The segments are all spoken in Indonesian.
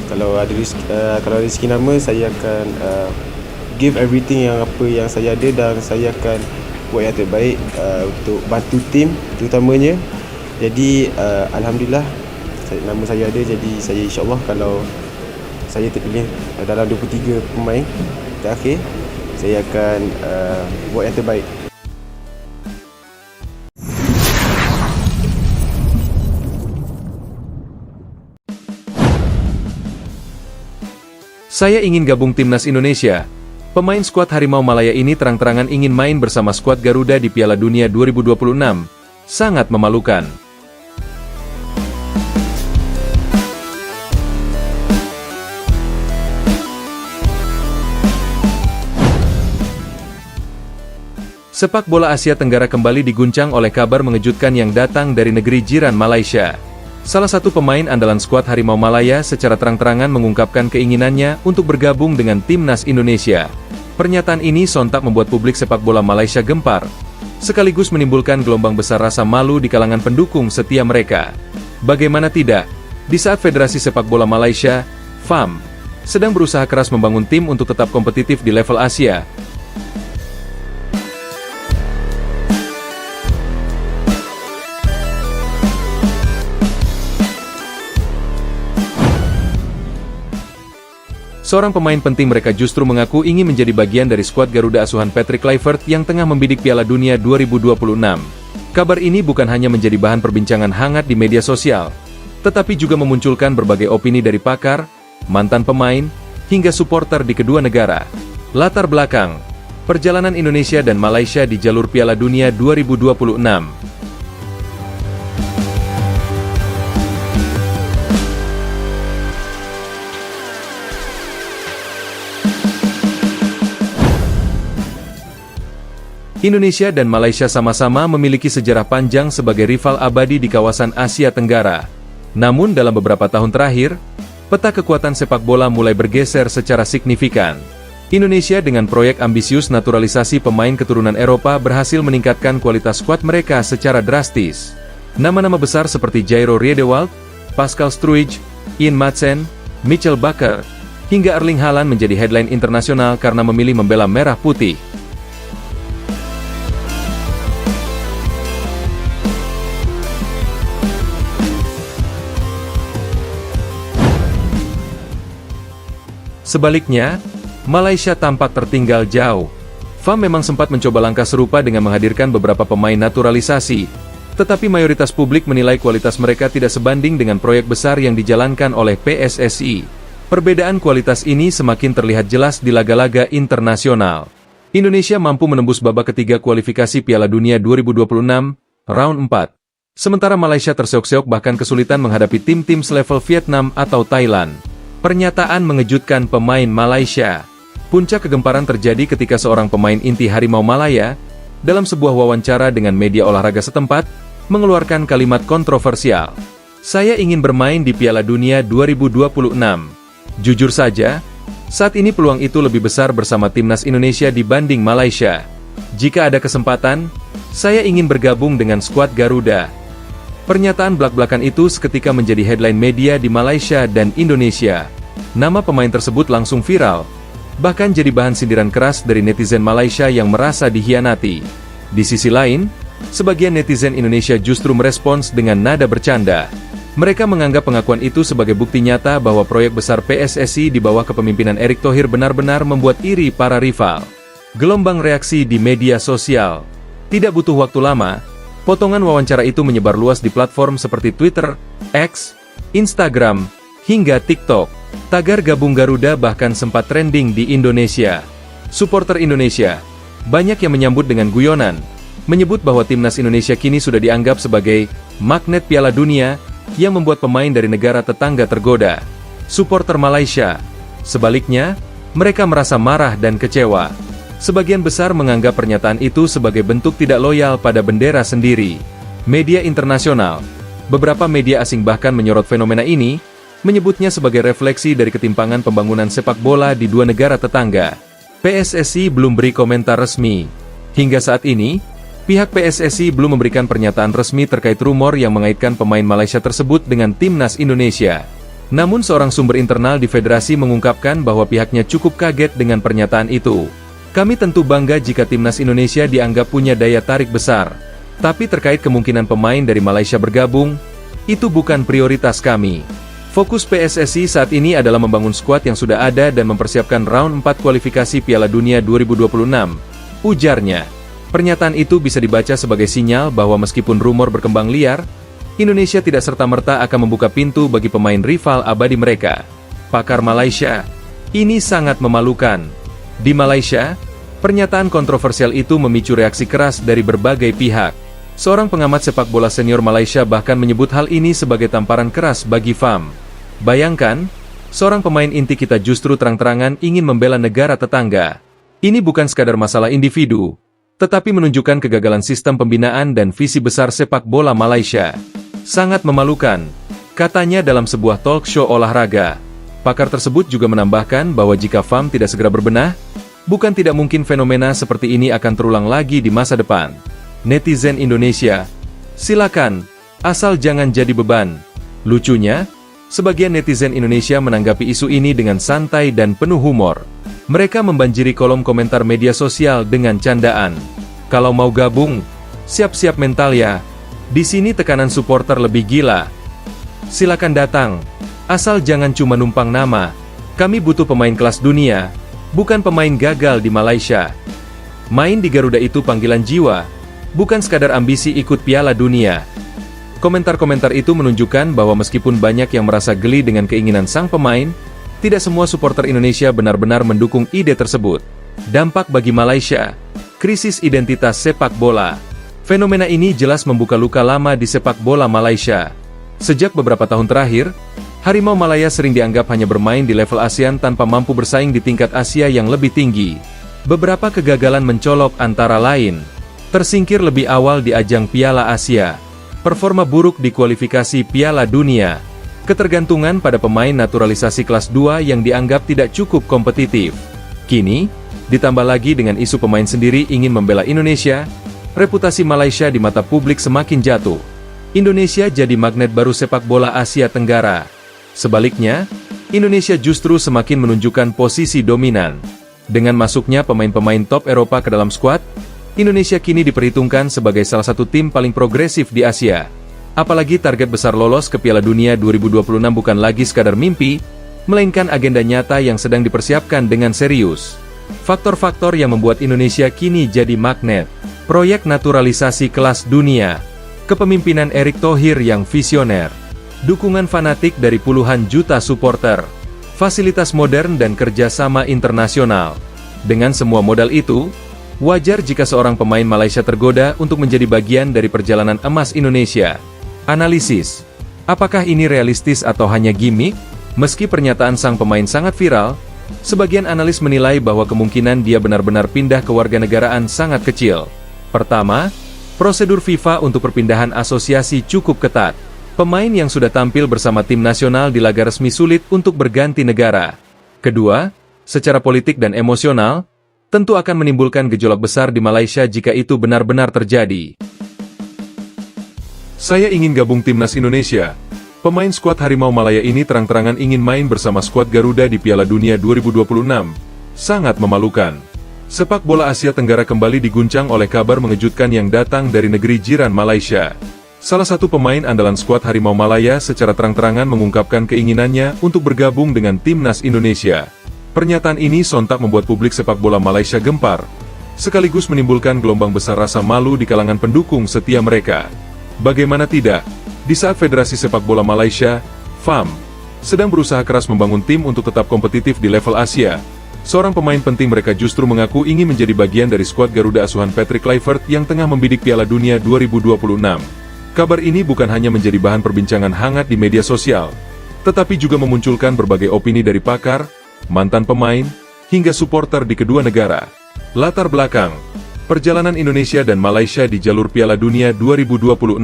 Kalau ada rezeki nama, saya akan give everything yang saya ada, dan saya akan buat yang terbaik untuk bantu tim terutamanya. Jadi alhamdulillah nama saya ada, jadi saya insyaAllah kalau saya terpilih dalam 23 pemain terakhir, saya akan buat yang terbaik. Saya ingin gabung timnas Indonesia. Pemain skuad Harimau Malaya ini terang-terangan ingin main bersama skuad Garuda di Piala Dunia 2026. Sangat memalukan. Sepak bola Asia Tenggara kembali diguncang oleh kabar mengejutkan yang datang dari negeri jiran Malaysia. Salah satu pemain andalan skuad Harimau Malaya secara terang-terangan mengungkapkan keinginannya untuk bergabung dengan timnas Indonesia. Pernyataan ini sontak membuat publik sepak bola Malaysia gempar, sekaligus menimbulkan gelombang besar rasa malu di kalangan pendukung setia mereka. Bagaimana tidak, di saat Federasi Sepak Bola Malaysia, FAM, sedang berusaha keras membangun tim untuk tetap kompetitif di level Asia. Seorang pemain penting mereka justru mengaku ingin menjadi bagian dari skuad Garuda asuhan Patrick Kluivert yang tengah membidik Piala Dunia 2026. Kabar ini bukan hanya menjadi bahan perbincangan hangat di media sosial, tetapi juga memunculkan berbagai opini dari pakar, mantan pemain, hingga supporter di kedua negara. Latar belakang, perjalanan Indonesia dan Malaysia di jalur Piala Dunia 2026. Indonesia dan Malaysia sama-sama memiliki sejarah panjang sebagai rival abadi di kawasan Asia Tenggara. Namun dalam beberapa tahun terakhir, peta kekuatan sepak bola mulai bergeser secara signifikan. Indonesia dengan proyek ambisius naturalisasi pemain keturunan Eropa berhasil meningkatkan kualitas skuad mereka secara drastis. Nama-nama besar seperti Jairo Riedewald, Pascal Struij, Ian Madsen, Mitchell Bakker, hingga Erling Haaland menjadi headline internasional karena memilih membela merah putih. Sebaliknya, Malaysia tampak tertinggal jauh. FAM memang sempat mencoba langkah serupa dengan menghadirkan beberapa pemain naturalisasi, tetapi mayoritas publik menilai kualitas mereka tidak sebanding dengan proyek besar yang dijalankan oleh PSSI. Perbedaan kualitas ini semakin terlihat jelas di laga-laga internasional. Indonesia mampu menembus babak ketiga kualifikasi Piala Dunia 2026, round 4. Sementara Malaysia terseok-seok bahkan kesulitan menghadapi tim-tim selevel Vietnam atau Thailand. Pernyataan mengejutkan pemain Malaysia. Puncak kegemparan terjadi ketika seorang pemain inti Harimau Malaya, dalam sebuah wawancara dengan media olahraga setempat, mengeluarkan kalimat kontroversial. "Saya ingin bermain di Piala Dunia 2026. Jujur saja, saat ini peluang itu lebih besar bersama timnas Indonesia dibanding Malaysia. Jika ada kesempatan, saya ingin bergabung dengan skuad Garuda." Pernyataan belak-belakan itu seketika menjadi headline media di Malaysia dan Indonesia. Nama pemain tersebut langsung viral, bahkan jadi bahan sindiran keras dari netizen Malaysia yang merasa dikhianati. Di sisi lain, sebagian netizen Indonesia justru merespons dengan nada bercanda. Mereka menganggap pengakuan itu sebagai bukti nyata bahwa proyek besar PSSI di bawah kepemimpinan Erick Thohir benar-benar membuat iri para rival. Gelombang reaksi di media sosial. Tidak butuh waktu lama, potongan wawancara itu menyebar luas di platform seperti Twitter, X, Instagram, hingga TikTok. Tagar gabung Garuda bahkan sempat trending di Indonesia. Supporter Indonesia banyak yang menyambut dengan guyonan, menyebut bahwa timnas Indonesia kini sudah dianggap sebagai magnet Piala Dunia yang membuat pemain dari negara tetangga tergoda. Supporter Malaysia, sebaliknya, mereka merasa marah dan kecewa. Sebagian besar menganggap pernyataan itu sebagai bentuk tidak loyal pada bendera sendiri. Media internasional, beberapa media asing bahkan menyorot fenomena ini, menyebutnya sebagai refleksi dari ketimpangan pembangunan sepak bola di dua negara tetangga. PSSI belum beri komentar resmi. Hingga saat ini, pihak PSSI belum memberikan pernyataan resmi terkait rumor yang mengaitkan pemain Malaysia tersebut dengan timnas Indonesia. Namun seorang sumber internal di federasi mengungkapkan bahwa pihaknya cukup kaget dengan pernyataan itu. Kami tentu bangga jika timnas Indonesia dianggap punya daya tarik besar. Tapi terkait kemungkinan pemain dari Malaysia bergabung, itu bukan prioritas kami. Fokus PSSI saat ini adalah membangun skuad yang sudah ada dan mempersiapkan round 4 kualifikasi Piala Dunia 2026, ujarnya. Pernyataan itu bisa dibaca sebagai sinyal bahwa meskipun rumor berkembang liar, Indonesia tidak serta-merta akan membuka pintu bagi pemain rival abadi mereka. Pakar Malaysia, ini sangat memalukan. Di Malaysia, pernyataan kontroversial itu memicu reaksi keras dari berbagai pihak. Seorang pengamat sepak bola senior Malaysia bahkan menyebut hal ini sebagai tamparan keras bagi FAM. Bayangkan, seorang pemain inti kita justru terang-terangan ingin membela negara tetangga. Ini bukan sekadar masalah individu, tetapi menunjukkan kegagalan sistem pembinaan dan visi besar sepak bola Malaysia. Sangat memalukan, katanya dalam sebuah talk show olahraga. Pakar tersebut juga menambahkan bahwa jika FAM tidak segera berbenah, bukan tidak mungkin fenomena seperti ini akan terulang lagi di masa depan. Netizen Indonesia, silakan, asal jangan jadi beban. Lucunya, sebagian netizen Indonesia menanggapi isu ini dengan santai dan penuh humor. Mereka membanjiri kolom komentar media sosial dengan candaan. Kalau mau gabung, siap-siap mental ya. Di sini tekanan supporter lebih gila. Silakan datang, asal jangan cuma numpang nama. Kami butuh pemain kelas dunia, bukan pemain gagal di Malaysia. Main di Garuda itu panggilan jiwa, bukan sekadar ambisi ikut Piala Dunia. Komentar-komentar itu menunjukkan bahwa meskipun banyak yang merasa geli dengan keinginan sang pemain, tidak semua supporter Indonesia benar-benar mendukung ide tersebut. Dampak bagi Malaysia, krisis identitas sepak bola. Fenomena ini jelas membuka luka lama di sepak bola Malaysia. Sejak beberapa tahun terakhir, Harimau Malaya sering dianggap hanya bermain di level ASEAN tanpa mampu bersaing di tingkat Asia yang lebih tinggi. Beberapa kegagalan mencolok antara lain, tersingkir lebih awal di ajang Piala Asia, performa buruk di kualifikasi Piala Dunia, ketergantungan pada pemain naturalisasi kelas 2 yang dianggap tidak cukup kompetitif. Kini, ditambah lagi dengan isu pemain sendiri ingin membela Indonesia, reputasi Malaysia di mata publik semakin jatuh. Indonesia jadi magnet baru sepak bola Asia Tenggara. Sebaliknya, Indonesia justru semakin menunjukkan posisi dominan. Dengan masuknya pemain-pemain top Eropa ke dalam skuad, Indonesia kini diperhitungkan sebagai salah satu tim paling progresif di Asia. Apalagi target besar lolos ke Piala Dunia 2026 bukan lagi sekadar mimpi, melainkan agenda nyata yang sedang dipersiapkan dengan serius. Faktor-faktor yang membuat Indonesia kini jadi magnet. Proyek naturalisasi kelas dunia, kepemimpinan Erick Thohir yang visioner, dukungan fanatik dari puluhan juta supporter, fasilitas modern dan kerjasama internasional. Dengan semua modal itu, wajar jika seorang pemain Malaysia tergoda untuk menjadi bagian dari perjalanan emas Indonesia. Analisis, apakah ini realistis atau hanya gimmick? Meski pernyataan sang pemain sangat viral, sebagian analis menilai bahwa kemungkinan dia benar-benar pindah kewarganegaraan sangat kecil. Pertama, prosedur FIFA untuk perpindahan asosiasi cukup ketat. Pemain yang sudah tampil bersama tim nasional di laga resmi sulit untuk berganti negara. Kedua, secara politik dan emosional, tentu akan menimbulkan gejolak besar di Malaysia jika itu benar-benar terjadi. Saya ingin gabung timnas Indonesia. Pemain skuad Harimau Malaya ini terang-terangan ingin main bersama skuad Garuda di Piala Dunia 2026. Sangat memalukan. Sepak bola Asia Tenggara kembali diguncang oleh kabar mengejutkan yang datang dari negeri jiran Malaysia. Salah satu pemain andalan skuad Harimau Malaya secara terang-terangan mengungkapkan keinginannya untuk bergabung dengan timnas Indonesia. Pernyataan ini sontak membuat publik sepak bola Malaysia gempar, sekaligus menimbulkan gelombang besar rasa malu di kalangan pendukung setia mereka. Bagaimana tidak, di saat Federasi Sepak Bola Malaysia, FAM, sedang berusaha keras membangun tim untuk tetap kompetitif di level Asia, seorang pemain penting mereka justru mengaku ingin menjadi bagian dari skuad Garuda asuhan Patrick Kluivert yang tengah membidik Piala Dunia 2026. Kabar ini bukan hanya menjadi bahan perbincangan hangat di media sosial, tetapi juga memunculkan berbagai opini dari pakar, mantan pemain, hingga supporter di kedua negara. Latar belakang, perjalanan Indonesia dan Malaysia di jalur Piala Dunia 2026.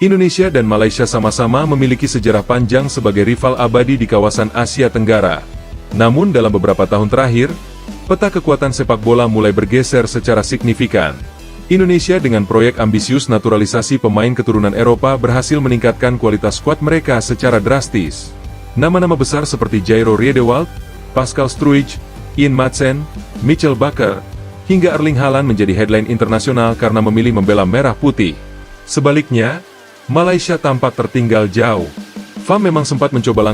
Indonesia dan Malaysia sama-sama memiliki sejarah panjang sebagai rival abadi di kawasan Asia Tenggara. Namun dalam beberapa tahun terakhir, peta kekuatan sepak bola mulai bergeser secara signifikan. Indonesia dengan proyek ambisius naturalisasi pemain keturunan Eropa berhasil meningkatkan kualitas skuad mereka secara drastis. Nama-nama besar seperti Jairo Riedewald, Pascal Struijk, Ian Madsen, Mitchell Bakker, hingga Erling Haaland menjadi headline internasional karena memilih membela merah putih. Sebaliknya, Malaysia tampak tertinggal jauh. FAM memang sempat mencoba langkah